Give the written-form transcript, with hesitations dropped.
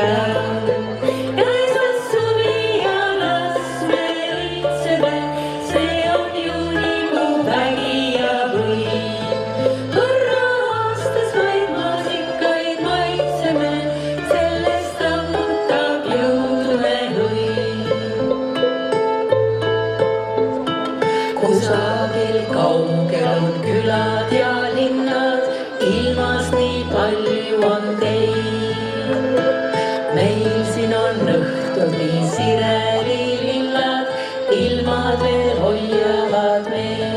päev. Käes suvi ja las me õitseme, see on juunikuu vägi ja võim. Korra aastas vaid maasikaid maitseme, sellest ammutab jõudume hõim. Kusagil kaugel on külad ja linnad, ilmas nii palju on teid. Meil siin on õhtud nii sirelilillad, ilmad veel hoiavad meid.